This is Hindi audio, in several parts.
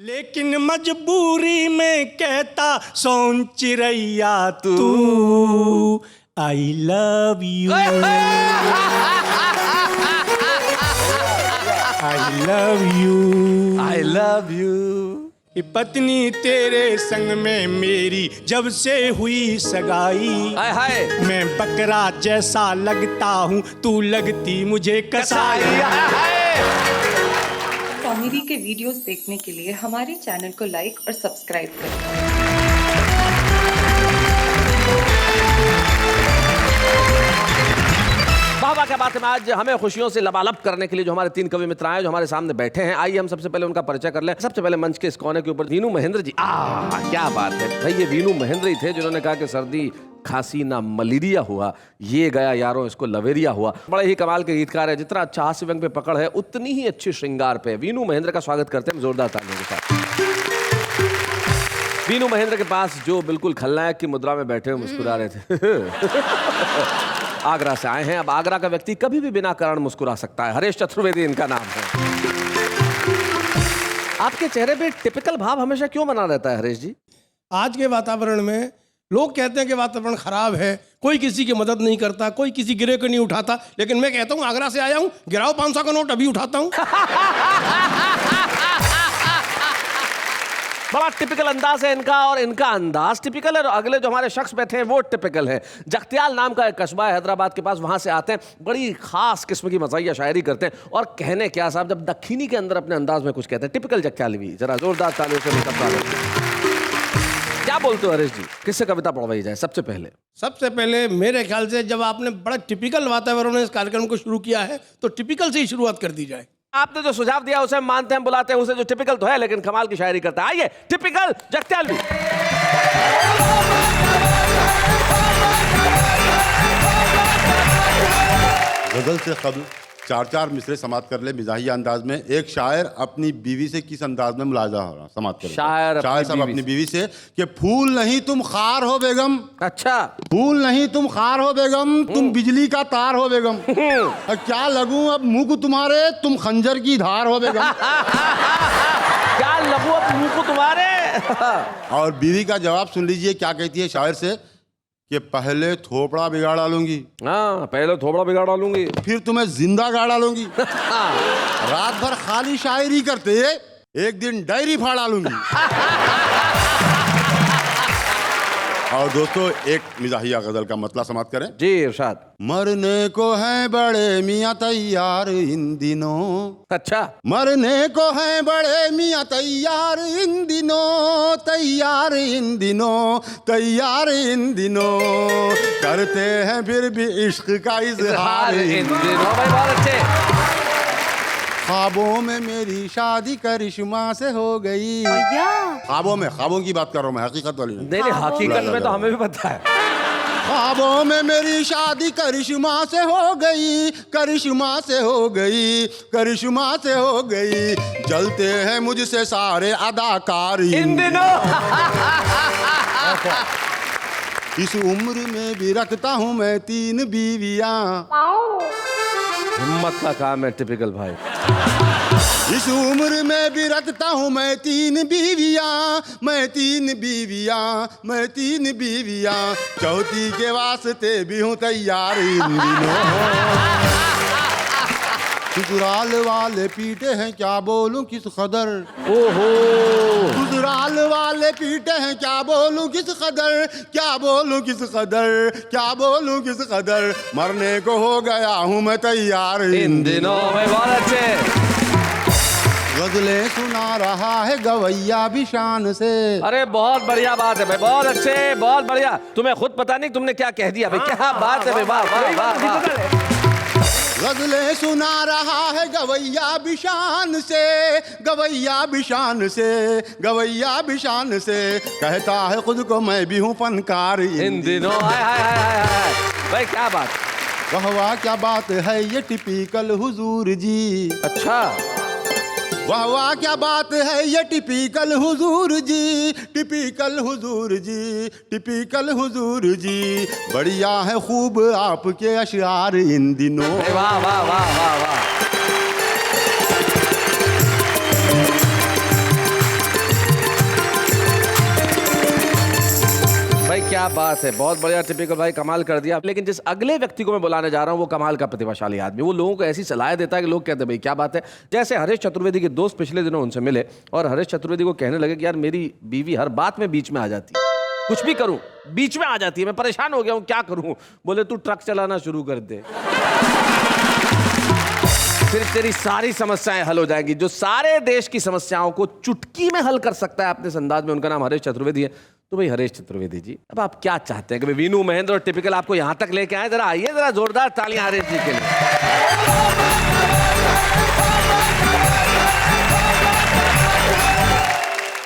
लेकिन मजबूरी में कहता सोन चिरैया तू I love you, I love you, I love you. पत्नी तेरे संग में मेरी जब से हुई सगाई, हाय हाय मैं बकरा जैसा लगता हूँ, तू लगती मुझे कसाई। कॉमेडी के वीडियोस देखने के लिए हमारे चैनल को लाइक और सब्सक्राइब करें। वाह क्या बात है। आज हमें खुशियों से लबालब करने के लिए जो हमारे तीन कवि मित्र आए, जो हमारे सामने बैठे हैं, आइए हम सबसे पहले उनका परिचय कर लें। सबसे पहले मंच के इस कोने के ऊपर वीनू महेंद्र जी। क्या बात है भाई, ये वीनू महेंद्र ही थे जिन्होंने कहा कि सर्दी खांसी ना मलेरिया हुआ, ये गया यारों इसको लवेरिया हुआ। बड़े ही कमाल के गीतकार है, जितना अच्छा हास्य व्यंग पे पकड़ है उतनी ही अच्छी श्रृंगार पे। वीनू महेंद्र का स्वागत करते हैं जोरदार तालियों के साथ। वीनू महेंद्र के पास जो बिल्कुल खलनायक की मुद्रा में बैठे हुए मुस्कुरा रहे थे आगरा से आए हैं। अब आगरा का व्यक्ति कभी भी बिना कारण मुस्कुरा सकता है। हरेश चतुर्वेदी इनका नाम है। आपके चेहरे पे टिपिकल भाव हमेशा क्यों बना रहता है हरेश जी? आज के वातावरण में लोग कहते हैं कि वातावरण खराब है, कोई किसी की मदद नहीं करता, कोई किसी गिरे को नहीं उठाता, लेकिन मैं कहता हूँ आगरा से आया हूँ, गिराओ 500 का नोट अभी उठाता हूँ। बड़ा टिपिकल अंदाज है इनका, और इनका अंदाज टिपिकल है। अगले जो हमारे शख्स बैठे हैं वो टिपिकल है। जगत्याल नाम का एक कस्बा है हैदराबाद के पास, वहां से आते हैं, बड़ी खास किस्म की मज़ाहिया शायरी करते हैं। और कहने क्या साहब, जब दक्षिणी के अंदर अपने अंदाज में कुछ कहते हैं, टिपिकल जगत्यालवी। जरा जोरदार तालियों से क्या बोलते हो हरीश जी, किससे कविता पढ़वाई जाए सबसे पहले? सबसे पहले मेरे ख्याल से जब आपने बड़ा टिपिकल वातावरण में इस कार्यक्रम को शुरू किया है तो टिपिकल से ही शुरुआत कर दी जाए। आपने जो सुझाव दिया उसे हम मानते हैं, बुलाते हैं उसे, जो टिपिकल तो है लेकिन कमाल की शायरी करता है। आइए टिपिकल जगत्यालवी। गजल से कबल 4 मिसरे समाप्त कर ले मिजाहिया अंदाज में। एक शायर अपनी बीवी से किस अंदाज में मुलाजा हो रहा समाप्त कर? शायर साहब अपनी बीवी से कि फूल नहीं तुम खार हो बेगम। अच्छा। फूल नहीं तुम खार हो बेगम, तुम बिजली का तार हो बेगम। क्या लगूं अब मुंह को तुम्हारे, तुम खंजर की धार हो बेगम। क्या लगूं अब मुंह को तुम्हारे। और बीवी का जवाब सुन लीजिए, क्या कहती है शायर से कि पहले थोपड़ा बिगाड़ डालूंगी। हाँ, पहले थोपड़ा बिगाड़ डालूंगी, फिर तुम्हें जिंदा गाड़ डालूंगी। रात भर खाली शायरी करते एक दिन डायरी फाड़ डालूंगी। और दोस्तों एक मिजाहिया गजल का मतलब समाप्त करें जी इरशाद। मरने को है बड़े मियाँ तैयार इन दिनों। अच्छा। मरने को है बड़े मियाँ तैयार इन दिनों, तैयार इन दिनों, तैयार इन दिनों, करते हैं फिर भी इश्क का इजहार इन दिनों। भाई बहुत अच्छे। ख्वाबों में मेरी शादी करिश्मा से हो गई। ख्वाबों की बात कर रहा हूँ मैं, हकीकत वाली नहीं। हकीकत में तो हमें भी पता है। ख्वाबों में मेरी शादी करिश्मा से हो गई, करिश्मा से हो गई, करिश्मा से हो गई, जलते हैं मुझसे सारे अदाकार इन दिनों। इस उम्र में भी रखता हूँ मैं 3 बीवियाँ। हिम्मत का काम है टिपिकल भाई। इस उम्र में भी रखता हूँ मैं 3 बीवियाँ, मैं 3 बीवियाँ, मैं 3 बीवियाँ, चौथी के वास्ते भी हूँ तैयार इन दिनों। ससुराल वाले पीटे हैं क्या बोलूं किस कदर। ओहो। ससुराल वाले पीटे हैं क्या बोलूं किस कदर, क्या बोलूं किस कदर, क्या बोलूं किस कदर, मरने को हो गया हूँ मैं तैयार इन दिनों। बहुत अच्छे। गजलें सुना रहा है गवैया भी शान से। अरे बहुत बढ़िया बात है भाई, बहुत अच्छे, बहुत बढ़िया। तुम्हें खुद पता नहीं तुमने क्या कह दिया भाई। क्या बात है भाई, वाह वाह वाह वाह। गजलें सुना रहा है गवैया भी शान से, गवैया भी शान से, गवैया भी शान से, कहता है खुद को मैं भी हूँ फनकार इन दिनों। हाय हाय हाय हाय भाई, क्या बात। वाह वाह क्या बात है ये टिपिकल हुजूर जी। अच्छा। वाह वाह क्या बात है ये टिपिकल हुजूर जी, टिपिकल हुजूर जी, टिपिकल हुजूर जी, बढ़िया है खूब आपके अशआर इन दिनों। वाह वाह वाह वाह वाह। क्या बात है, बहुत बढ़िया टिपिकल भाई, कमाल कर दिया। लेकिन जिस अगले व्यक्ति को मैं बुलाने जा रहा हूँ वो कमाल का प्रतिभाशाली आदमी, वो लोगों को ऐसी सलाह देता है कि लोग कहते हैं भाई क्या बात है। जैसे हरीश चतुर्वेदी के दोस्त पिछले दिनों उनसे मिले और हरीश चतुर्वेदी को कहने लगे कि यार मेरी बीवी हर बात में बीच में आ जाती है, कुछ भी करूं बीच में आ जाती है, मैं परेशान हो गया हूं, क्या करूं। बोले तू ट्रक चलाना शुरू कर दे, फिर तेरी सारी समस्याएं हल हो जाएंगी। जो सारे देश की समस्याओं को चुटकी में हल कर सकता है अपने इस अंदाज में, उनका नाम हरीश चतुर्वेदी है। तो भाई हरीश चतुर्वेदी जी, अब आप क्या चाहते हैं कि वीनू महेंद्र और टिपिकल आपको यहां तक लेके आए? जरा आइए, जरा जोरदार तालियां हरीश जी के लिए।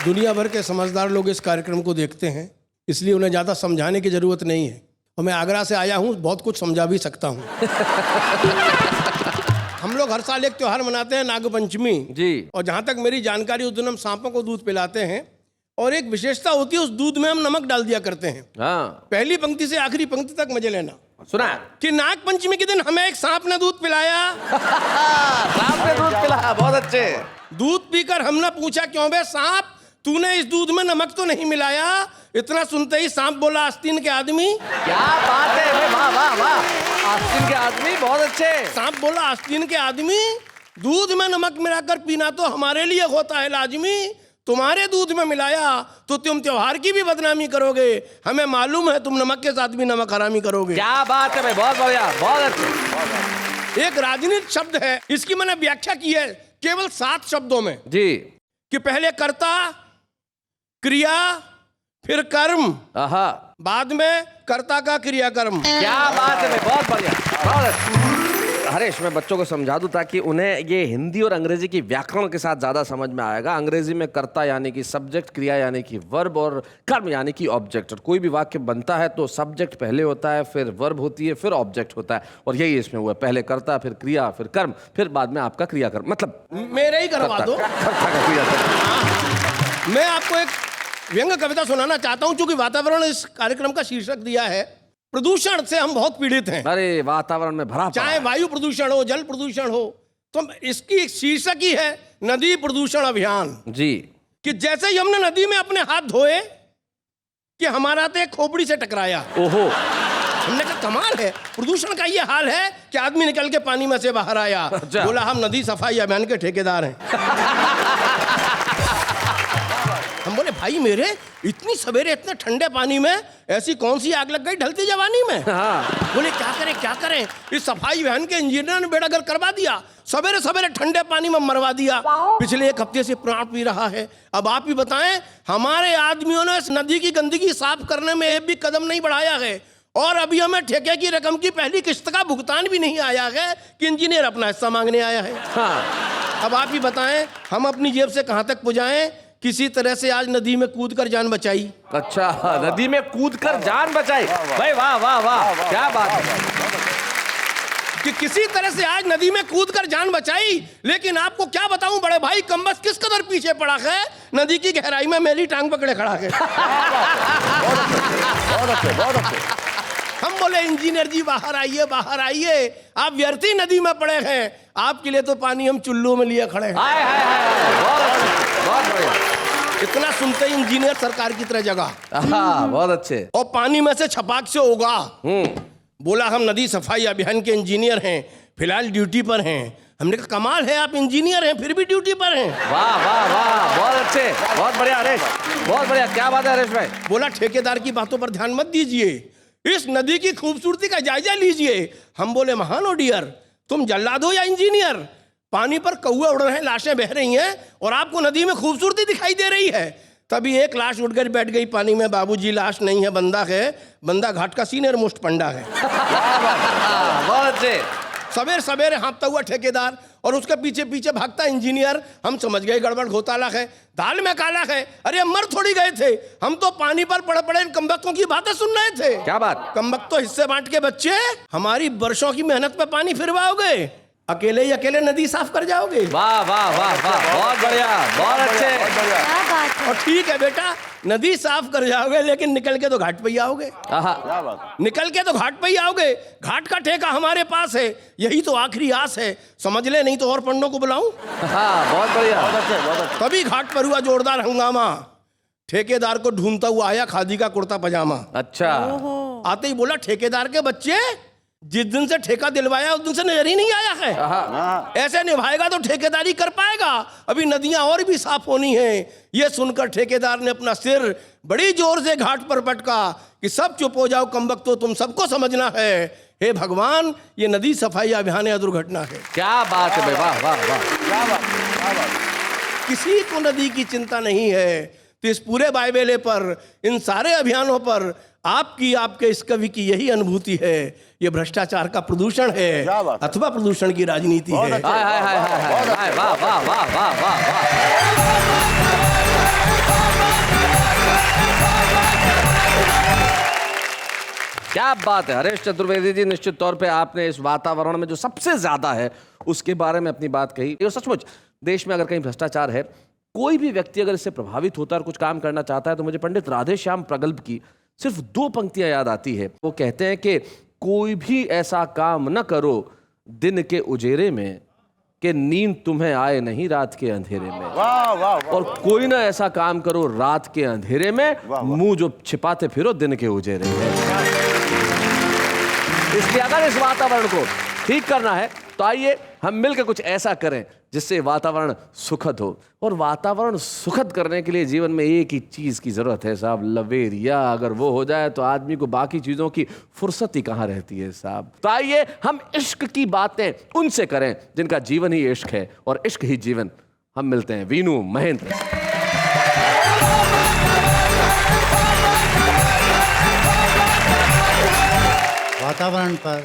दुनिया भर के समझदार लोग इस कार्यक्रम को देखते हैं, इसलिए उन्हें ज़्यादा समझाने की ज़रूरत नहीं है। और मैं आगरा से आया हूँ, बहुत कुछ समझा भी सकता हूँ। हम लोग हर साल एक त्योहार मनाते हैं, नागपंचमी जी। और जहाँ तक मेरी जानकारी, उस दिन हम सांपों को दूध पिलाते हैं और एक विशेषता होती है, उस दूध में हम नमक डाल दिया करते हैं। हाँ, पहली पंक्ति से आखिरी पंक्ति तक मजे लेना। सुना कि नागपंचमी के दिन हमें एक सांप ने दूध पिलाया। सांप ने दूध पिलाया, बहुत अच्छे। दूध पीकर हमने पूछा, क्यों बे सांप, तूने इस दूध में नमक तो नहीं मिलाया? इतना सुनते ही सांप बोला, आस्तीन के आदमी। क्या बात है, वाह वाह वाह, आस्तीन के आदमी, बहुत अच्छे। सांप बोला, आस्तीन के आदमी, दूध में नमक मिलाकर पीना तो हमारे लिए होता है लाजमी, तुम्हारे दूध में मिलाया तो तुम त्योहार की भी बदनामी करोगे, हमें मालूम है तुम नमक के साथ भी नमक हरामी करोगे। क्या बात है भाई, बहुत बढ़िया, बहुत अच्छे। एक राजनीतिक शब्द है, इसकी मैंने व्याख्या की है केवल 7 शब्दों में जी। कि पहले कर्ता, क्रिया, फिर कर्म, आहा, बाद में कर्ता का क्रियाकर्म। क्या बात है भाई, बहुत बढ़िया, बहुत अच्छा। हरीश, मैं बच्चों को समझा दूं ताकि उन्हें ये हिंदी और अंग्रेजी की व्याकरण के साथ ज्यादा समझ में आएगा। अंग्रेजी में कर्ता यानी कि सब्जेक्ट, क्रिया यानी कि वर्ब और कर्म यानी कि ऑब्जेक्ट। और कोई भी वाक्य बनता है तो सब्जेक्ट पहले होता है, फिर वर्ब होती है, फिर ऑब्जेक्ट होता है, और यही इसमें हुआ, पहले कर्ता, फिर क्रिया, फिर कर्म, फिर बाद में आपका क्रियाकर्म, मतलब मेरे ही करवा दो। कर्ता का क्रियाकर्म। मैं आपको एक व्यंग्य कविता सुनाना चाहता हूं, क्योंकि वातावरण इस कार्यक्रम का शीर्षक दिया है, प्रदूषण से हम बहुत पीड़ित हैं। अरे वातावरण में भरा, चाहे वायु प्रदूषण हो, जल प्रदूषण हो, तो इसकी एक शीर्षक ही है नदी प्रदूषण अभियान जी। कि जैसे ही हमने नदी में अपने हाथ धोए कि हमारा तो एक खोपड़ी से टकराया। ओहो, हमने कहा कमाल है, प्रदूषण का ये हाल है कि आदमी निकल के पानी में से बाहर आया। अच्छा। बोला हम नदी सफाई अभियान के ठेकेदार हैं। हम बोले भाई मेरे, इतनी सवेरे इतने ठंडे पानी में ऐसी कौन सी आग लग गई ढलती जवानी में? हाँ। बोले क्या करें क्या करें, इस सफाई अभियान के इंजीनियर ने बेड़ा गर्क करवा दिया, सवेरे सवेरे ठंडे पानी में मरवा दिया। पिछले 1 हफ्ते से प्राण पी रहा है। अब आप ही बताएं, हमारे आदमियों ने इस नदी की गंदगी साफ करने में एक भी कदम नहीं बढ़ाया है, और अभी हमें ठेके की रकम की पहली किस्त का भुगतान भी नहीं आया है कि इंजीनियर अपना हिस्सा मांगने आया है। हाँ। अब आप ही बताएं, हम अपनी जेब से कहां तक पुजाएं? किसी तरह से आज नदी में कूदकर जान बचाई। अच्छा, नदी में कूदकर जान बचाई, भाई वाह वाह वाह, क्या बात है कि किसी तरह से आज नदी में कूदकर जान बचाई। लेकिन आपको क्या बताऊं बड़े भाई, कम्बस किस कदर पीछे पड़ा है, नदी की गहराई में मेरी टांग पकड़े खड़ा है। बहुत अच्छे। हम बोले इंजीनियर जी बाहर आइए, बाहर आइए, आप व्यर्थी नदी में पड़े हैं, आपके लिए तो पानी हम चुल्लू में लिए खड़े हैं। हाय हाय हाय, बहुत अच्छे, बहुत बढ़िया। इतना सुनते ही इंजीनियर सरकार की तरह जगह, हाँ, बहुत अच्छे। और पानी में से छपाक से होगा। बोला हम नदी सफाई अभियान के इंजीनियर हैं, फिलहाल ड्यूटी पर हैं। हमने कहा कमाल है, आप इंजीनियर हैं फिर भी ड्यूटी पर हैं। वाह वाह वाह, बहुत अच्छे, बहुत बढ़िया हरीश, बहुत बढ़िया, क्या बात है हरीश भाई। बोला ठेकेदार की बातों पर ध्यान मत दीजिए, इस नदी की खूबसूरती का जायजा लीजिए। हम बोले महान ओ डियर, तुम जल्लाद हो या इंजीनियर? पानी पर कौवे उड़ रहे हैं, लाशें बह रही हैं, और आपको नदी में खूबसूरती दिखाई दे रही है। तभी एक लाश उड़कर बैठ गई पानी में। बाबूजी लाश नहीं है, बंदा है, बंदा घाट का सीनियर मोस्ट पंडा है। बहुत अच्छे। सवेरे सवेरे हाँपता हुआ ठेकेदार और उसके पीछे पीछे भागता इंजीनियर। हम समझ गए गड़बड़ घोटाला है, दाल में काला है। अरे मर थोड़ी गए थे, हम तो पानी पर पड़े पड़े इन कमबख्तों की बातें सुन रहे थे। क्या बात? कमबख्त तो हिस्से बांट के बच्चे हमारी वर्षों की मेहनत पे पानी फिरवाओगे, अकेले ही अकेले नदी साफ कर जाओगे। वाह वाह वाह वाह, बहुत बढ़िया, बहुत अच्छे। क्या बात है। और ठीक है बेटा, नदी साफ कर जाओगे, लेकिन निकल के तो घाट पे ही आओगे। आहा, निकल के तो घाट पे ही आओगे। घाट का ठेका हमारे पास है, यही तो आखिरी आस है। समझ ले, नहीं तो और पंडों को बुलाऊं। हाँ, बहुत बढ़िया। तभी घाट पर हुआ जोरदार हंगामा। ठेकेदार को ढूंढता हुआ आया खादी का कुर्ता पजामा। अच्छा। आते ही बोला, ठेकेदार के बच्चे, जिस दिन से ठेका दिलवाया उस दिन से नजर ही नहीं आया है। ऐसे निभाएगा तो ठेकेदारी कर पाएगा, अभी नदियां और भी साफ होनी है। ये सुनकर ठेकेदार ने अपना सिर बड़ी जोर से घाट पर पटका कि सब चुप हो जाओ कमबख्तो, तुम सबको समझना है, हे भगवान, ये नदी सफाई अभियान या दुर्घटना है। क्या बात है भाई, वाह वाह वाह, क्या बात, क्या बात। किसी को नदी की चिंता नहीं है, तो इस पूरे बाइबेले पर, इन सारे अभियानों पर आपकी, आपके इस कवि की यही अनुभूति है। ये भ्रष्टाचार का प्रदूषण है अथवा प्रदूषण की राजनीति है। हाय हाय हाय हाय हाय, वाह वाह वाह वाह वाह वाह। क्या बात है हरेश चतुर्वेदी जी, निश्चित तौर पे आपने इस वातावरण में जो सबसे ज्यादा है उसके बारे में अपनी बात कही। ये सचमुच देश में अगर कहीं भ्रष्टाचार है, कोई भी व्यक्ति अगर इससे प्रभावित होता है और कुछ काम करना चाहता है, तो मुझे पंडित राधेश्याम प्रगल्भ की सिर्फ 2 पंक्तियां याद आती है। वो कहते हैं कि कोई भी ऐसा काम न करो दिन के उजेरे में कि नींद तुम्हें आए नहीं रात के अंधेरे में। वाह वाह। और कोई ना ऐसा काम करो रात के अंधेरे में, मुंह जो छिपाते फिरो दिन के उजेरे में। इसलिए अगर इस वातावरण को ठीक करना है तो आइए हम मिलकर कुछ ऐसा करें जिससे वातावरण सुखद हो। और वातावरण सुखद करने के लिए जीवन में एक ही चीज की जरूरत है साहब, लवेरिया। अगर वो हो जाए तो आदमी को बाकी चीजों की फुर्सत ही कहां रहती है साहब। तो आइए हम इश्क की बातें उनसे करें जिनका जीवन ही इश्क है और इश्क ही जीवन। हम मिलते हैं वीनू महेंद्र से। वातावरण पर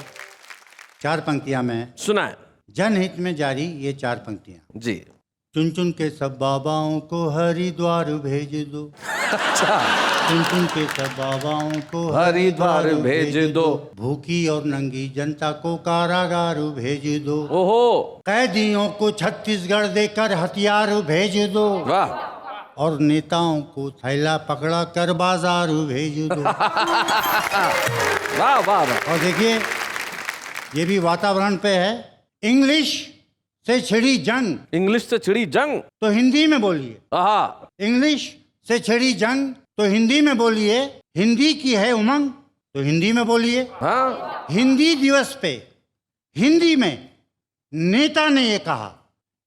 4 पंक्तियां मैं सुनाए। जनहित में जारी ये 4 पंक्तियां। जी। चुन चुन के सब बाबाओं को हरिद्वार भेज दो। अच्छा। चुन चुन के सब बाबाओं को हरिद्वार भेज दो। भूखी और नंगी जनता को कारागार भेज दो। ओहो। कैदियों को छत्तीसगढ़ देकर हथियार भेज दो। वाह। और नेताओं को थैला पकड़ा कर बाजार भेज दो। वाह वाह। और देखिए ये भी वातावरण पे है। इंग्लिश से छिड़ी जंग, इंग्लिश से छिड़ी जंग तो हिंदी में बोलिए। आहा। इंग्लिश से छिड़ी जंग तो हिंदी में बोलिए। हिंदी की है उमंग तो हिंदी में बोलिए। हाँ। हिंदी दिवस पे हिंदी में नेता ने ये कहा,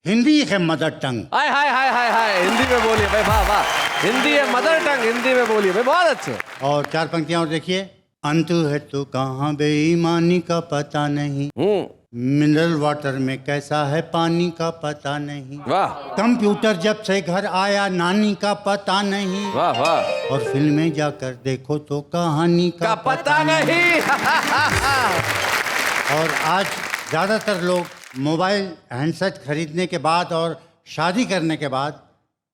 हिंदी है मदर टंग। हाय हाय हाय हाय हाय, हिंदी में बोलिए भाई, वाह वाह। हिंदी है मदर टंग, हिंदी में बोलिए भाई, बहुत अच्छे। और 4 पंक्तियां और देखिए। अंत है तो कहाँ बेईमानी का पता नहीं, मिनरल वाटर में कैसा है पानी का पता नहीं। वाह। कंप्यूटर जब से घर आया नानी का पता नहीं। वाह वाह। और फिल्में जाकर देखो तो कहानी का पता नहीं। और आज ज़्यादातर लोग मोबाइल हैंडसेट खरीदने के बाद और शादी करने के बाद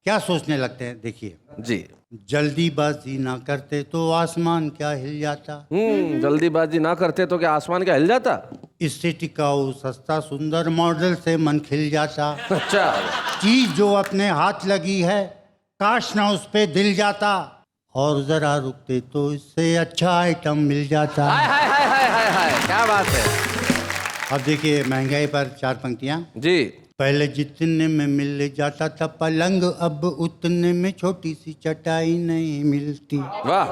क्या सोचने लगते हैं, देखिए जी। जल्दीबाजी ना करते तो आसमान क्या हिल जाता। जल्दीबाजी ना करते तो क्या आसमान क्या हिल जाता। इससे टिकाऊ सस्ता सुंदर मॉडल से मन खिल जाता। अच्छा। चीज जो अपने हाथ लगी है काश ना उस पे दिल जाता, और जरा रुकते तो इससे अच्छा आइटम मिल जाता। हाय हाय हाय हाय हाय हाय, क्या बात है। अब देखिए महंगाई पर 4 पंक्तियां। जी। पहले जितने में मिल जाता था पलंग, अब उतने में छोटी सी चटाई नहीं मिलती। वाह।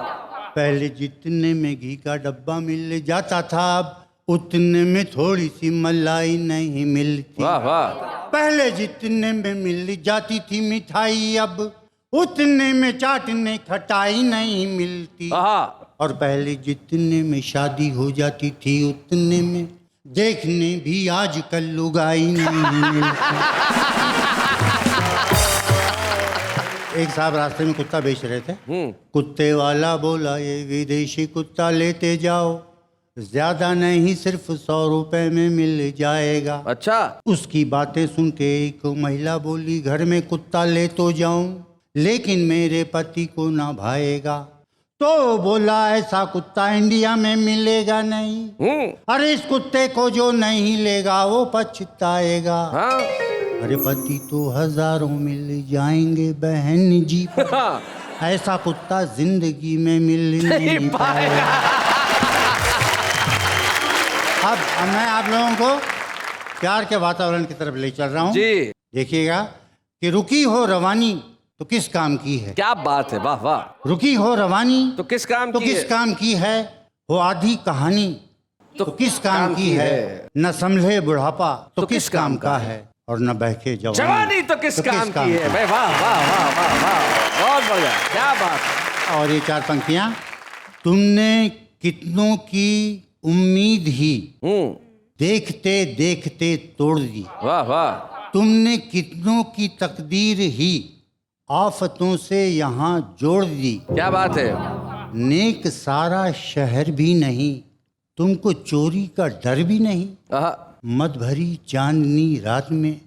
पहले जितने में घी का डब्बा मिल जाता था, अब उतने में थोड़ी सी मलाई नहीं मिलती। वाह वाह। पहले जितने में मिल जाती थी मिठाई, अब उतने में चाटने खटाई नहीं मिलती। और पहले जितने में शादी हो जाती थी, उतने में देखने भी आजकल लुगाई नहीं मिलती। एक साहब रास्ते में कुत्ता बेच रहे थे। कुत्ते वाला बोला ये विदेशी कुत्ता लेते जाओ, ज्यादा नहीं सिर्फ 100 रुपए में मिल जाएगा। अच्छा। उसकी बातें सुन के एक महिला बोली, घर में कुत्ता ले तो जाऊं लेकिन मेरे पति को ना भाएगा। तो बोला ऐसा कुत्ता इंडिया में मिलेगा नहीं। अरे इस कुत्ते को जो नहीं लेगा वो पछताएगा। हाँ? अरे पति तो हजारों मिल जाएंगे बहन जी, ऐसा कुत्ता जिंदगी में मिल नहीं पाएगा। अब मैं आप लोगों को प्यार के वातावरण की तरफ ले चल रहा हूँ। जी। देखिएगा कि रुकी हो रवानी तो किस काम की है? क्या बात है, वाह वाह। रुकी हो रवानी तो किस काम तो की किस है? काम की है? हो आधी कहानी तो किस काम की है? न संभले बुढ़ापा तो किस काम का है? और न बहके जवानी तो किस काम की है? भाई वाह वाह वाह वाह वाह, बहुत बढ़िया, क्या बात है। और ये 4 पंक्तियां, तुमने कितनों की उम्मीद ही देखते देखते तोड़ दी। वाह वाह। तुमने कितनों की तकदीर ही आफतों से यहाँ जोड़ दी। क्या बात है। नेक सारा शहर भी नहीं, तुमको चोरी का डर भी नहीं। आहा। मद भरी चांदनी रात में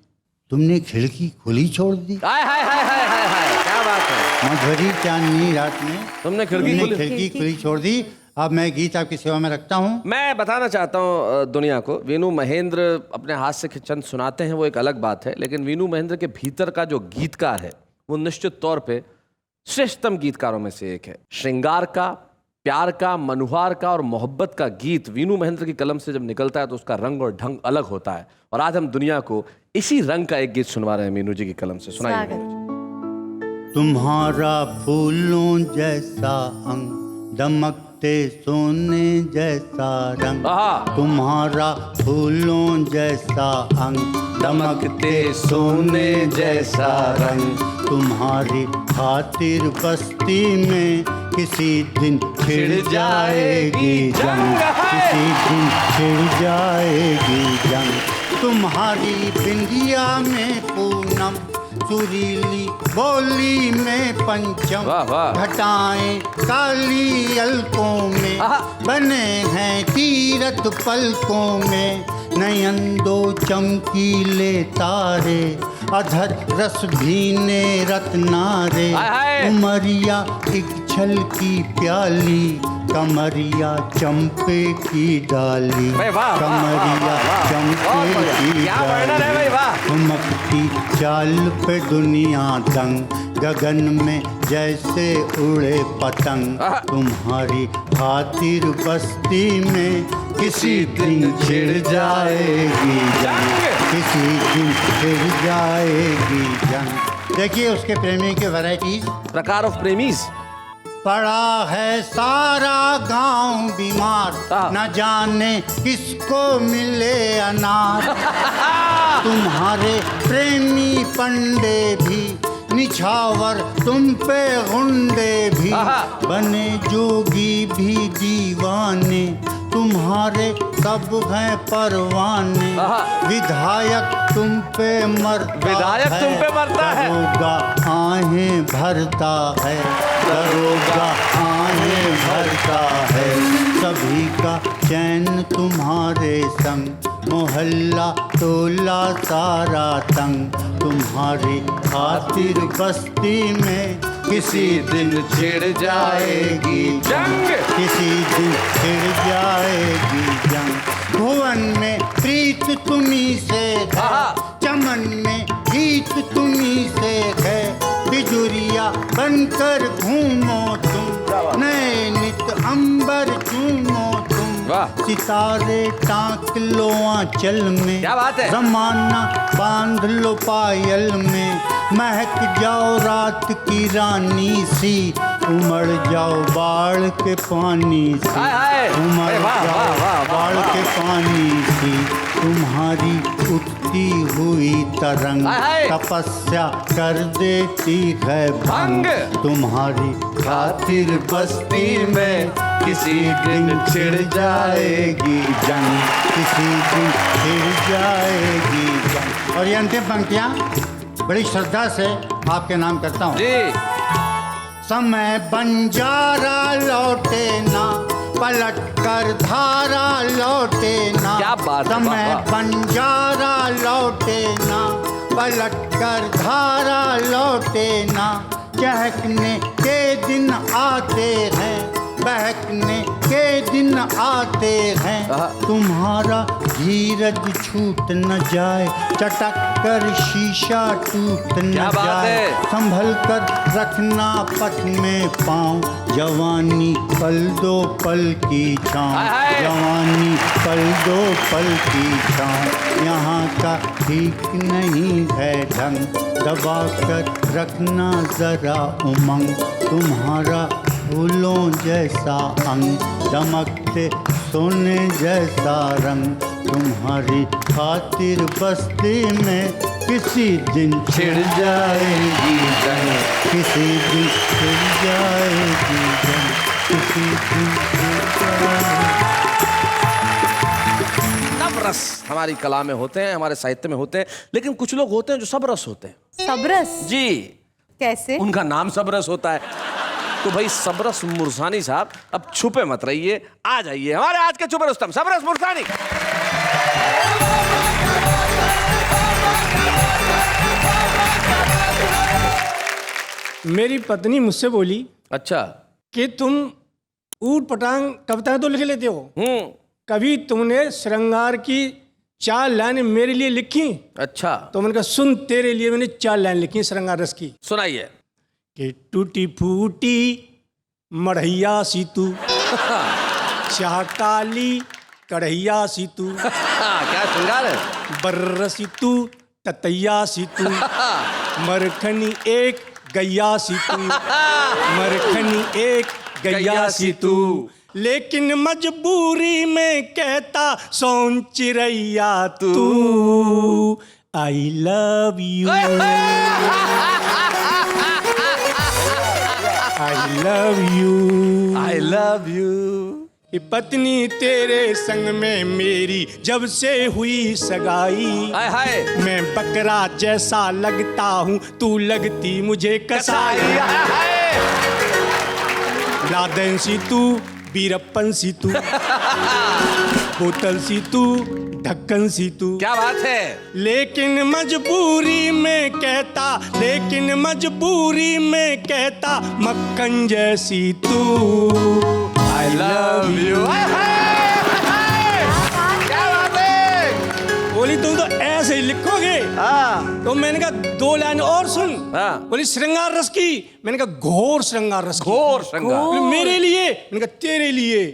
तुमने खिड़की खुली छोड़ दी। हाय हाय हाय हाय हाय हाय, क्या बात है। मद भरी चांदनी रात में तुमने खिड़की खुली छोड़ दी। अब मैं गीत आपकी सेवा में रखता हूँ। मैं बताना चाहता हूँ दुनिया को, वीनू महेंद्र अपने हाथ से चंद सुनाते हैं, वो एक अलग बात है, लेकिन वीनू महेंद्र के भीतर का जो गीतकार है वो निश्चित तौर पे श्रेष्ठतम गीतकारों में से एक है। श्रृंगार का, प्यार का, मनुहार का और मोहब्बत का गीत वीनू महेंद्र की कलम से जब निकलता है तो उसका रंग और ढंग अलग होता है। और आज हम दुनिया को इसी रंग का एक गीत सुनवा रहे हैं मीनू जी की कलम से। सुनाइए। तुम्हारा फूलों जैसा अंग, दमकते सोने जैसा रंग। तुम्हारा फूलों जैसा अंग, दमकते सोने जैसा रंग। तुम्हारी खातिर बस्ती में किसी दिन छिड़ जाएगी जंग, किसी दिन छिड़ जाएगी जंग। तुम्हारी बिंदिया में पूनम, सुरीली बोली में पंचम, घटाएं काली अलकों में बने हैं तीरथ पलकों में। नयन दो चमकीले तारे, अधर रस भीने रत्नारे। उमरिया एक छल की प्याली, कमरिया चंपे की डाली, कमरिया चंपे की डाली। चमकती चाल पे दुनिया दंग, गगन में जैसे उड़े पतंग। तुम्हारी खातिर बस्ती में किसी दिन छिड़ जाएगी जंग, किसी दिन छिड़ जाएगी जंग। देखिए उसके प्रेमी के वैरायटीज, प्रकार ऑफ प्रेमीज। पड़ा है सारा गांव बीमार, न जाने किसको मिले अनार। तुम्हारे प्रेमी पंडे भी निछावर, तुम पे गुंडे भी, बने जोगी भी दीवाने। तुम्हारे सब हैं परवाने, विधायक तुम पे मरता है, दरोगा आहें भरता है, दरोगा आहें भरता है। सभी का चैन तुम्हारे संग, मोहल्ला टोला सारा तंग। तुम्हारी खातिर बस्ती में किसी दिन छिड़ जाएगी जंग, किसी दिन छिड़ जाएगी जंग। भुवन में प्रीत तुम्ही से है, चमन में गीत तुम्ही से है। बिजुरिया बनकर घूमो तुम, नए नित अंबर चूमो तुम। सितारे टांक लो आंचल में, क्या बात है। जमाना बांध लो पायल में। महक जाओ रात की रानी सी, उमड़ जाओ बाढ़ के पानी से, उमड़ जाओ बाढ़ के पानी सी। तुम्हारी उठती हुई तरंग, तपस्या कर देती है भंग। तुम्हारी खातिर बस्ती में किसी दिन छिड़ जाएगी जंग, किसी दिन छिड़ जाएगी जंग। और ये अंतिम पंक्तियाँ बड़ी श्रद्धा से आपके नाम करता हूँ। समय बंजारा लौटे ना, पलट कर धारा लौटे ना। क्या बात है। समय बंजारा लौटे ना, पलट कर धारा लौटे ना। चहकने के दिन आते हैं, बहकने के दिन आते हैं, तुम्हारा धीरज छूट न जाए, चटक कर शीशा टूट न क्या बात जाए, है? संभल कर रखना पथ में पाँव, जवानी पल दो पल की छाँव, हाय हाय। जवानी पल दो पल की छाँव, यहाँ का ठीक नहीं है ढंग, दबा कर रखना जरा उमंग, तुम्हारा फूलों जैसा अंग, दमकते सोने जैसा रंग, तुम्हारी खातिर बस्ती में किसी दिन छिड़ जाएगी जंग, किसी दिन छिड़ जाएगी जंग, किसी दिन छिड़ जाएगी। सब रस हमारी कला में होते हैं, हमारे साहित्य में होते हैं, लेकिन कुछ लोग होते हैं जो सब रस होते हैं। सबरस जी, कैसे? उनका नाम सबरस होता है। तो भाई सबरस मुरसानी साहब, अब छुपे मत रहिए, आ जाइए हमारे आज के छुपे रुस्तम सबरस मुरसानी। मेरी पत्नी मुझसे बोली अच्छा। कि तुम ऊट पटांग कविताएं तो लिख लेते हो, कभी तुमने श्रृंगार की 4 लाइन मेरे लिए लिखी? अच्छा, तो मैंने कहा सुन, तेरे लिए मैंने 4 लाइन लिखी श्रृंगार रस की। सुनाइए। कि टूटी फूटी मढ़ैया सी तू, चाह काली कढ़ैया सी तू, क्या श्रृंगार है? बर्र सी तू ततैया सी तू, मरखनी एक गैया सी तू, मरखनी एक गैया सी तू, लेकिन मजबूरी में कहता सोन चिरैया तू, I love you, I love you, I love you. पत्नी तेरे संग में मेरी जब से हुई सगाई, हाय हाय। मैं बकरा जैसा लगता हूँ, तू लगती मुझे कसाई, लादेन सी तू बीरप्पन सी तू, बोतल सी तू ढक्कन सी तू। क्या बात है? लेकिन मजबूरी में कहता, लेकिन मजबूरी में कहता मक्खन जैसी तू, आई लव यू। क्या बात है? बोली तुम तो ऐसे ही लिखोगे? तो मैंने कहा 2 लाइन और सुन। बोली श्रृंगार रस की, मैंने कहा घोर श्रृंगार रस की। घोर श्रृंगार। बोली मेरे लिए, मैंने कहा तेरे लिए।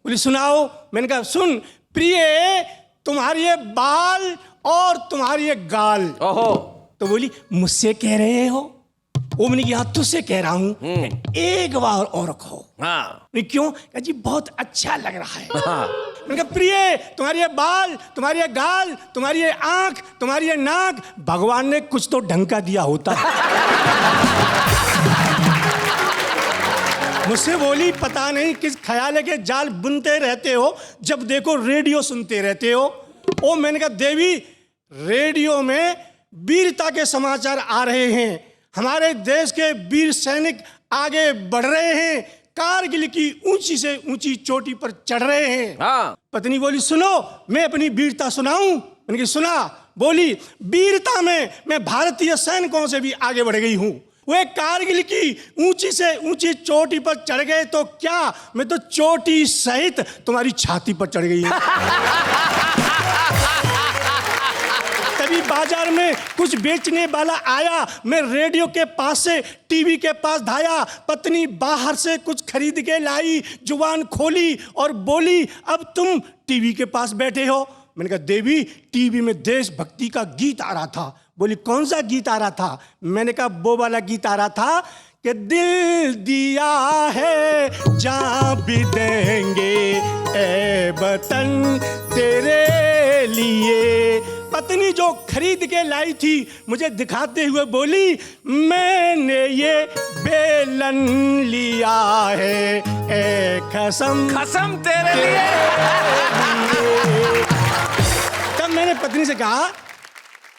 बोली सुनाओ, मैंने कहा सुन, प्रिय तुम्हारी ये बाल और तुम्हारी ये गाल। ओहो। तो बोली मुझसे कह रहे हो? वो मैंने कहा तुझसे कह रहा हूँ, एक बार और कहो। हाँ। क्यों? कहा जी बहुत अच्छा लग रहा है। मैंने कहा प्रिय तुम्हारी ये बाल, तुम्हारी ये गाल, तुम्हारी ये आंख, तुम्हारी ये नाक, भगवान ने कुछ तो ढंग का दिया होता है। मुझसे बोली पता नहीं किस ख्याल के जाल बुनते रहते हो, जब देखो रेडियो सुनते रहते हो। ओ मैंने कहा देवी, रेडियो में वीरता के समाचार आ रहे हैं, हमारे देश के वीर सैनिक आगे बढ़ रहे हैं, कारगिल की ऊंची से ऊंची चोटी पर चढ़ रहे हैं। हाँ। पत्नी बोली सुनो, मैं अपनी वीरता सुनाऊं? मैंने कहा सुना। बोली वीरता में मैं भारतीय सैनिकों से भी आगे बढ़ गई हूं। वे कारगिल की ऊंची से ऊंची चोटी पर चढ़ गए तो क्या, मैं तो चोटी सहित तुम्हारी छाती पर चढ़ गई हूं। तभी बाजार में कुछ बेचने वाला आया, मैं रेडियो के पास से टीवी के पास धाया, पत्नी बाहर से कुछ खरीद के लाई, जुबान खोली और बोली अब तुम टीवी के पास बैठे हो। मैंने कहा देवी, टीवी में देशभक्ति का गीत आ रहा था। बोली कौन सा गीत आ रहा था? मैंने कहा वो वाला गीत आ रहा था कि दिल दिया है जान भी देंगे ए वतन तेरे लिए। पत्नी जो खरीद के लाई थी मुझे दिखाते हुए बोली मैंने ये बेलन लिया है ए कसम, कसम तेरे लिए। तब मैंने पत्नी से कहा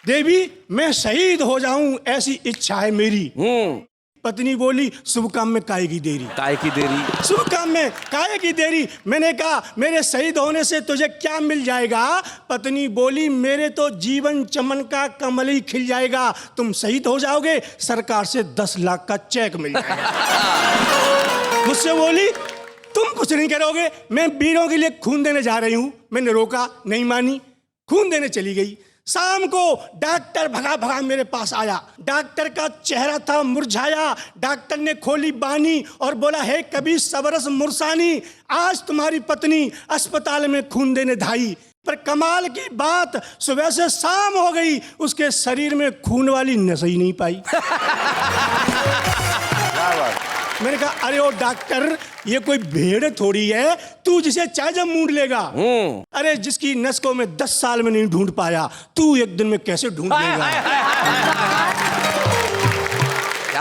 देवी मैं शहीद हो जाऊं ऐसी इच्छा है मेरी। पत्नी बोली शुभ काम में काहे की देरी, काहे की देरी, शुभ काम में काहे की देरी। मैंने कहा मेरे शहीद होने से तुझे क्या मिल जाएगा? पत्नी बोली मेरे तो जीवन चमन का कमल ही खिल जाएगा, तुम शहीद हो जाओगे सरकार से 10 लाख का चेक मिल जाएगा। मुझसे बोली तुम कुछ नहीं करोगे? मैं वीरों के लिए खून देने जा रही हूँ। मैंने रोका, नहीं मानी, खून देने चली गई। शाम को डॉक्टर भगा भगा मेरे पास आया। डॉक्टर का चेहरा था मुरझाया। डॉक्टर ने खोली बानी और बोला, हे कभी सबरस मुरसानी, आज तुम्हारी पत्नी अस्पताल में खून देने धाई। पर कमाल की बात, सुबह से शाम हो गई, उसके शरीर में खून वाली नस ही नहीं पाई। मैंने कहा, अरे ओ डॉक्टर, ये कोई भेड़ थोड़ी है, तू जिसे चाहे जब मूंढ लेगा। अरे जिसकी नस को मैं 10 साल में नहीं ढूंढ पाया, तू एक दिन में कैसे ढूंढ लेगा?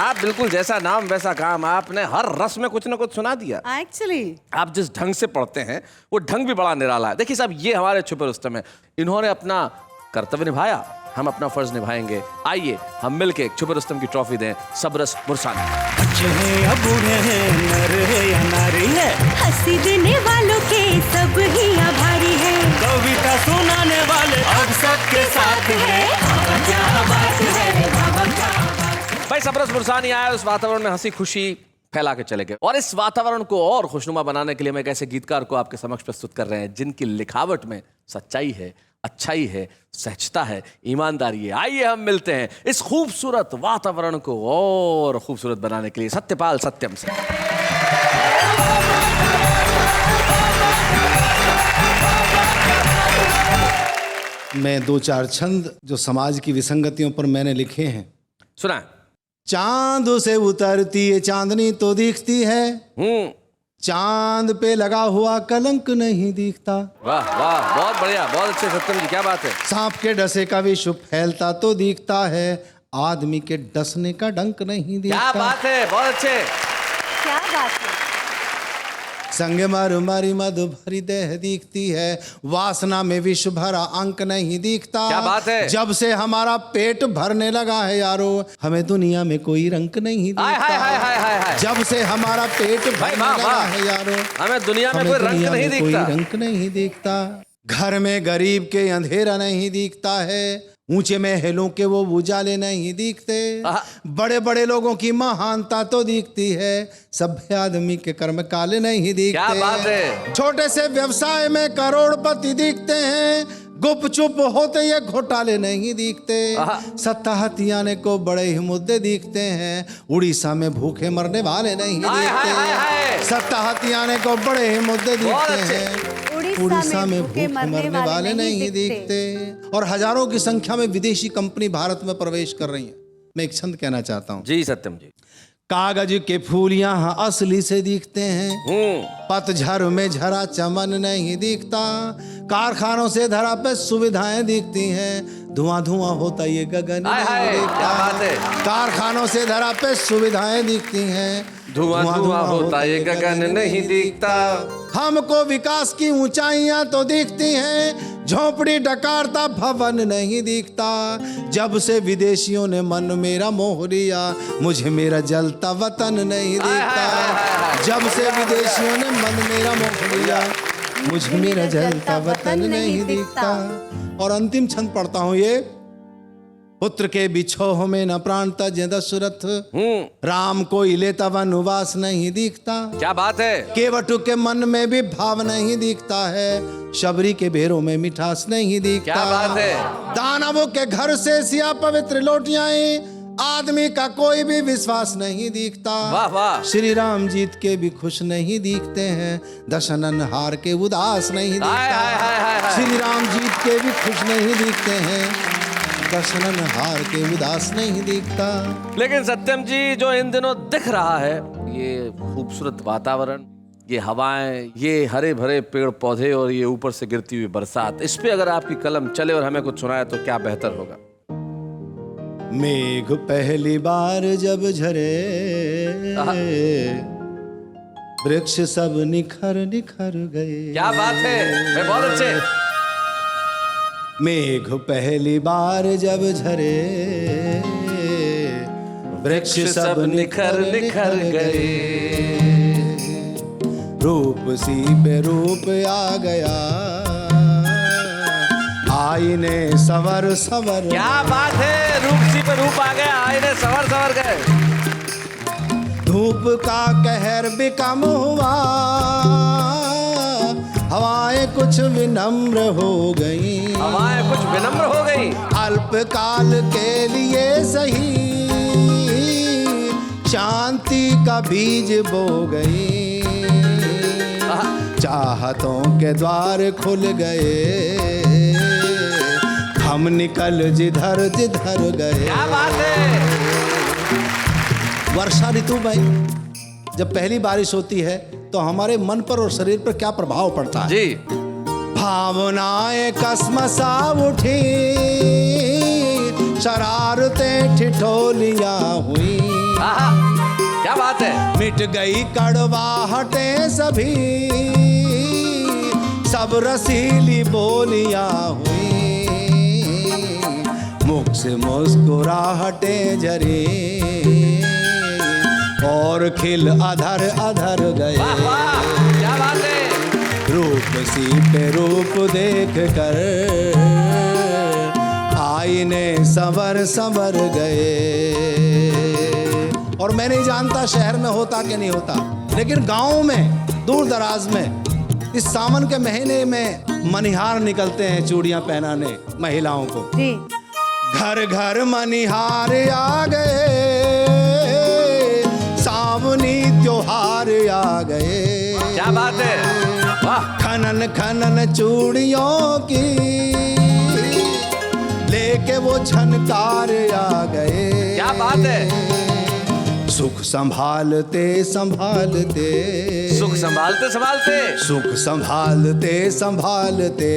आप बिल्कुल जैसा नाम वैसा काम, आपने हर रस में कुछ ना कुछ सुना दिया। एक्चुअली आप जिस ढंग से पढ़ते हैं वो ढंग भी बड़ा निराला है। देखिए साहब, ये हमारे छुपे रुस्तम है। इन्होंने अपना कर्तव्य निभाया, हम अपना फर्ज निभाएंगे। आइए हम मिलके एक छुपे रुस्तम की ट्रॉफी दें सबरस मुरसानी। बच्चे हैं या बूढ़े हैं, नर है या नारी है, हंसी देने वालों के सब ही आभारी है। कविता सुनाने वाले अब सबके साथ है। क्या बात है बाबा, क्या भाई सबरस मुरसानी आया, उस वातावरण में हंसी खुशी फैला के चले गए। और इस वातावरण को और खुशनुमा बनाने के लिए हम एक ऐसे गीतकार को आपके समक्ष प्रस्तुत कर रहे हैं जिनकी लिखावट में सच्चाई है, अच्छाई है, सहजता है, ईमानदारी है। आइए हम मिलते हैं इस खूबसूरत वातावरण को और खूबसूरत बनाने के लिए सत्यपाल सत्यम से। मैं 2-4 छंद जो समाज की विसंगतियों पर मैंने लिखे हैं। सुना। चांद से उतरती है चांदनी तो दिखती है, चांद पे लगा हुआ कलंक नहीं दिखता। वाह वाह, बहुत बढ़िया, बहुत अच्छे सत्यम जी, क्या बात है। सांप के डसे का विश्व फैलता तो दिखता है, आदमी के डसने का डंक नहीं दिखता। क्या बात है, बहुत अच्छे। क्या बात है। संग मर मरी मधु भरी देह दिखती है, वासना में विश्व भरा अंक नहीं दिखता। क्या बात है। जब से हमारा पेट भरने लगा है यारो, हमें दुनिया में कोई रंक नहीं हाय हाय हाय हाय हाय दिखता। हाय। जब से हमारा पेट भाई भरने वाह, लगा वाह। है यारो, हमें दुनिया में हमें कोई रंग दुनिया नहीं में कोई दिखता। रंक नहीं दिखता। घर में गरीब के अंधेरा नहीं दिखता है, ऊंचे महलों के वो उजाले नहीं दिखते। बड़े बड़े लोगों की महानता तो दिखती है, सभ्य आदमी के कर्म काले नहीं दिखते। क्या बात है। छोटे से व्यवसाय में करोड़पति दिखते हैं, गुपचुप होते ये घोटाले नहीं दिखते। सत्ता हथियाने को बड़े ही मुद्दे दिखते हैं, उड़ीसा में भूखे मरने वाले नहीं हाय, हाय, हाय, हाय। दिखते। सत्ता हथियाने को बड़े ही मुद्दे बहुत दिखते अच्छे। हैं, उड़ीसा में भूखे मरने वाले नहीं दिखते। और हजारों की संख्या में विदेशी कंपनी भारत में प्रवेश कर रही है। मैं एक छंद कहना चाहता हूँ। जी सत्यम जी। कागज के फूल यहाँ असली से दिखते हैं, पतझड़ में झरा चमन नहीं दिखता। कारखानों से धरा पे सुविधाएं दिखती हैं, धुआं धुआं होता ये गगन हाय, हाय, नहीं दिखता। क्या बात है। कारखानों से धरा पे सुविधाएं दिखती हैं, धुआं धुआं होता ये गगन नहीं दिखता। हमको विकास की ऊंचाइयां तो दिखती हैं, झोपड़ी डकारता भवन नहीं दिखता। जब से विदेशियों ने मन मेरा मोह लिया, मुझे मेरा जलता वतन नहीं दिखता। जब से विदेशियों ने मन मेरा मोह लिया, मुझे मेरा जलता वतन नहीं दिखता। और अंतिम छंद पढ़ता हूं ये। पुत्र के बिछोह में न प्राण तजे दशरथ, राम को लेता वनवास नहीं दिखता। क्या बात है। केवटु के मन में भी भाव नहीं दिखता है, शबरी के बेरों में मिठास नहीं दिखता। क्या बात है। दानवों के घर से सिया पवित्र लौटियां, आदमी का कोई भी विश्वास नहीं दिखता। वाह वाह। श्री राम जीत के भी खुश नहीं दिखते हैं, दशनन हार के उदास नहीं हाय, हाय, हाय, हाय, दिखता। हाय। श्री राम जीत के भी खुश नहीं दिखते हैं, दशनन हार के उदास नहीं दिखता। लेकिन सत्यम जी, जो इन दिनों दिख रहा है, ये खूबसूरत वातावरण, ये हवाएं, ये हरे भरे पेड़ पौधे और ये ऊपर से गिरती हुई बरसात, इस पे अगर आपकी कलम चले और हमें कुछ सुनाए तो क्या बेहतर होगा। मेघ पहली बार जब झरे, वृक्ष सब निखर निखर गए। क्या बात है, मैं बहुत अच्छे। मेघ पहली बार जब झरे, वृक्ष सब निखर निखर गए। रूप सी पे रूप आ गया, आईने सवर सवर। क्या बात है, रूप सी पे रूप आ गया, आईने सवर सवर गए। धूप का कहर भी कम हुआ, हवाएं कुछ विनम्र हो गई, हवाएं कुछ विनम्र हो गई, अल्पकाल के लिए सही शांति का बीज बो गई, चाहतों के द्वार खुल गए, हम निकल जिधर जिधर गए। क्या बात है। वर्षा ऋतु में जब पहली बारिश होती है तो हमारे मन पर और शरीर पर क्या प्रभाव पड़ता है जी। भावनाएं कसमसा उठी, शरारतें ठिठोलियां हुई, आहा, क्या बात है। मिट गई कड़वाहटें सभी, सब रसीली बोलियां हुई, मुख से मुस्कुराहटें झरी और खिल अधर अधर गए। वाह वाह, क्या बात है। रूप सी पे रूप देख कर आईने संवर संवर गए। और मैं नहीं जानता शहर में होता कि नहीं होता, लेकिन गांव में दूर दराज में इस सावन के महीने में मनिहार निकलते हैं चूड़ियां पहनाने महिलाओं को। जी। घर घर मनिहार आ गए, सावनी त्योहार आ गए। क्या बात है। वाह। खनन खनन चूड़ियों की लेके वो झनकार आ गए। क्या बात है। सुख संभालते संभालते, सुख संभालते संभालते, सुख संभालते संभालते,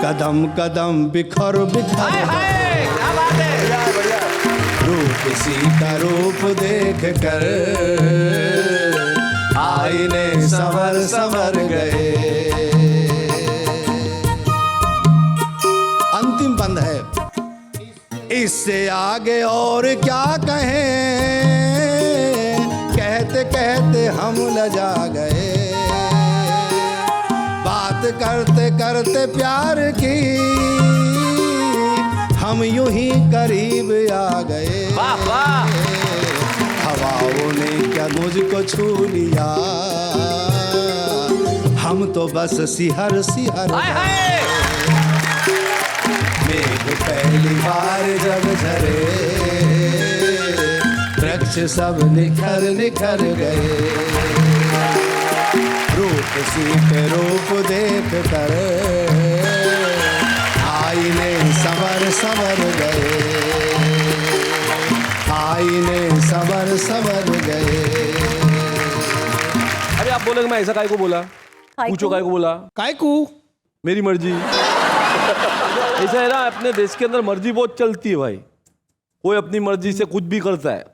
कदम कदम बिखर बिखर हाय हाय, क्या बात है। रूप सी का रूप देख कर आईने संवर संवर गए। अंतिम बंद है, इससे आगे और क्या कहें, कहते कहते हम लजा गए, बात करते करते प्यार की हम यूं ही करीब आ गए। वाह वाह। हवाओं ने क्या मुझको छू लिया, हम तो बस सिहर सिहर हाय हाय। मेघ पहली बार जब झरे, वृक्ष सब निखर निखर गए। रूप सी पे रूप देख कर आईने संवर संवर गए, आईने संवर संवर गए। अरे आप बोलोगे मैं ऐसा काय को बोला, पूछो काय को बोला, काय को मेरी मर्जी। ऐसा है ना, अपने देश के अंदर मर्जी बहुत चलती है भाई। कोई अपनी मर्जी से कुछ भी करता है,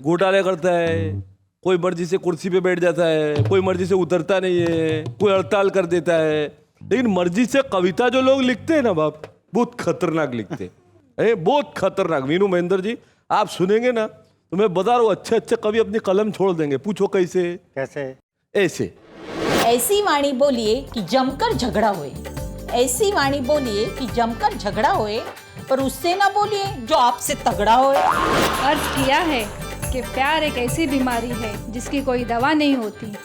घोटाले करता है, कोई मर्जी से कुर्सी पे बैठ जाता है, कोई मर्जी से उतरता नहीं है, कोई हड़ताल कर देता है। लेकिन मर्जी से कविता जो लोग लिखते हैं ना बाप, बहुत खतरनाक लिखते हैं, बहुत खतरनाक। वीनू महेंद्र जी आप सुनेंगे ना तो मैं बता रहा हूँ, अच्छे अच्छे कवि अपनी कलम छोड़ देंगे। पूछो कैसे। कैसे? ऐसे। ऐसी वाणी बोलिए कि जमकर झगड़ा होए, ऐसी वाणी बोलिए कि जमकर झगड़ा होए, पर उससे ना बोलिए जो आपसे तगड़ा होए। अर्ज किया है कि प्यार एक ऐसी बीमारी है जिसकी कोई दवा नहीं होती।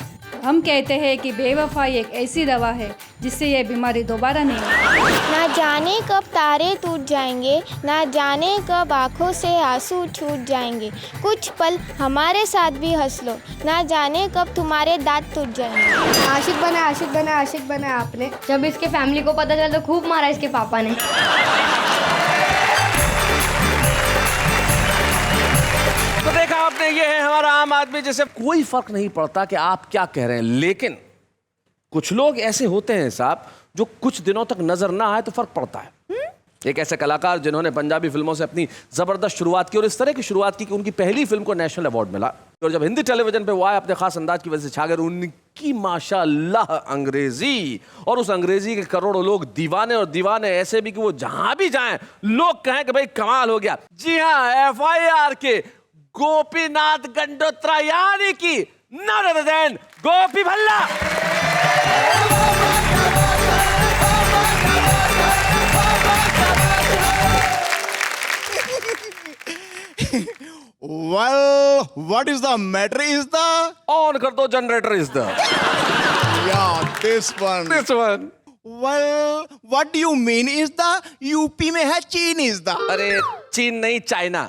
हम कहते हैं कि बेवफाई एक ऐसी दवा है जिससे यह बीमारी दोबारा नहीं होती। ना जाने कब तारे टूट जाएंगे, ना जाने कब आंखों से आंसू छूट जाएंगे, कुछ पल हमारे साथ भी हंस लो, ना जाने कब तुम्हारे दांत टूट जाएंगे। आशिक बना आशिक बना आशिक बना आपने, जब इसके फैमिली को पता चला तो खूब मारा इसके पापा ने। तो देखा आपने, ये है हमारा आम आदमी, जैसे कोई फर्क नहीं पड़ता कि आप क्या कह रहे हैं। लेकिन कुछ लोग ऐसे होते हैं साहब, जो कुछ दिनों तक नजर ना आए तो फर्क पड़ता है। एक ऐसे कलाकार जिन्होंने पंजाबी फिल्मों से अपनी जबरदस्त शुरुआत की, और इस तरह की शुरुआत की कि उनकी पहली फिल्म को नेशनल अवार्ड मिला, और जब हिंदी टेलीविजन पे वो आए अपने खास अंदाज की वजह से छा गए। उनकी माशाल्लाह अंग्रेजी, और उस अंग्रेजी के करोड़ों लोग दीवाने, और दीवाने ऐसे भी कि वो जहां भी जाएं लोग कहें कि भाई कमाल हो गया। जी हाँ, FIR के गोपीनाथ गंडोत्रा, यानी कि none other than Gopi Bhalla. Well, what is the matter is the on कर दो generator is the yeah this one. This one. Well, what do you mean is the UP में है चीन is the अरे चीन नहीं China.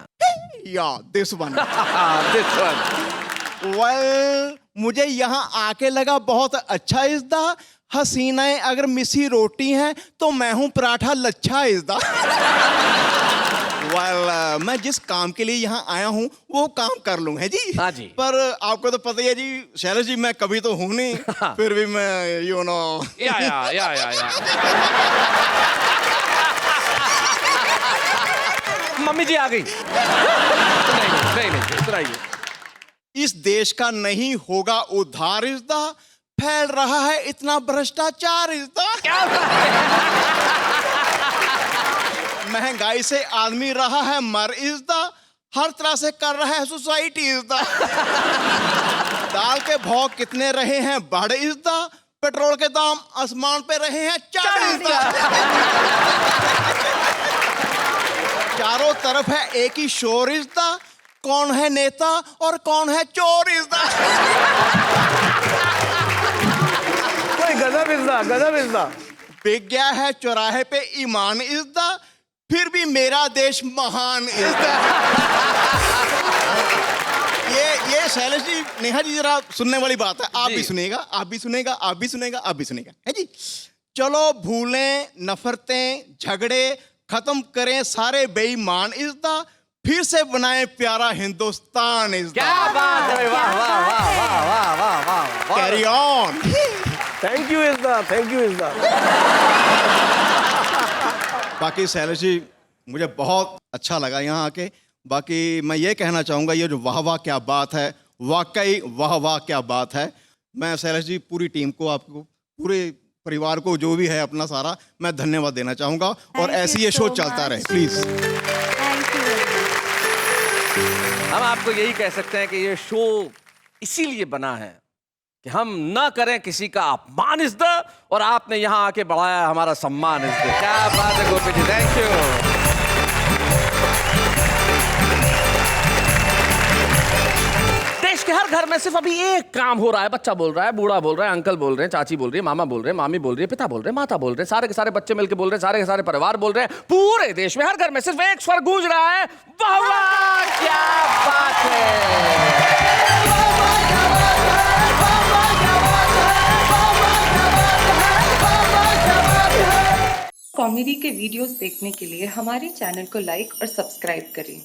yeah this one. This one. Well, मुझे यहाँ आके लगा बहुत अच्छा इस दा हसीनाएं अगर मिसी रोटी हैं तो मैं हूँ पराठा लच्छा इस दा मैं जिस काम के लिए यहाँ आया हूँ वो काम कर लूँ है जी। हाँ जी। पर आपको तो पता ही है जी शैलेश जी मैं कभी तो हूँ नहीं फिर भी मैं यू नो या मम्मी जी आ गई। नहीं सुनाइए। इस देश का नहीं होगा उद्धार इस दा फैल रहा है इतना भ्रष्टाचार इस दा महंगाई से आदमी रहा है मर इज़दा हर तरह से कर रहा है सोसाइटी इज़दा दाल के भाव कितने रहे हैं बढ़ इज़दा पेट्रोल के दाम आसमान पे रहे हैं चढ़ इज़दा चारों तरफ है एक ही शोर इज़दा कौन है नेता और कौन है चोर इज़दा गजब इज़दा बिक गया है चौराहे पे ईमान इज़दा फिर भी मेरा देश महान इज़दा ये शैलेश जी नेहा जी जरा सुनने वाली बात है आप भी सुनिएगा आप भी सुनेगा आप भी सुनेगा आप भी सुनेगा है जी। चलो भूलें नफरतें झगड़े खत्म करें सारे बेईमान इज़दा फिर से बनाएं प्यारा हिंदुस्तान इज़दा। क्या बात है वाह वाह वाह वाह वाह वाह वाह कैरी ऑन। थैंक यू इज़दा थैंक यू इज़दा। बाकी शैलेश जी मुझे बहुत अच्छा लगा यहाँ आके बाकी मैं ये कहना चाहूँगा ये जो वाह वाह क्या बात है वाकई वाह वाह क्या बात है। मैं शैलेश जी पूरी टीम को आपको पूरे परिवार को जो भी है अपना सारा मैं धन्यवाद देना चाहूँगा और ऐसे ये शो चलता रहे प्लीज़। हम आपको यही कह सकते हैं कि ये शो इसीलिए बना है कि हम ना करें किसी का अपमान इस द और आपने यहाँ आके बढ़ाया हमारा सम्मान इस द। क्या बात है गोपी जी थैंक यू। देश के हर घर में सिर्फ अभी एक काम हो रहा है बच्चा बोल रहा है बूढ़ा बोल रहा है अंकल बोल रहे हैं चाची बोल रही है मामा बोल रहे हैं मामी बोल रही है पिता बोल रहे हैं माता बोल रहे हैं सारे के सारे बच्चे मिलकर बोल रहे हैं सारे के सारे परिवार बोल रहे हैं पूरे देश में हर घर में सिर्फ एक स्वर गूंज रहा है वाह वाह क्या बात है। कॉमेडी के वीडियोस देखने के लिए हमारे चैनल को लाइक और सब्सक्राइब करें।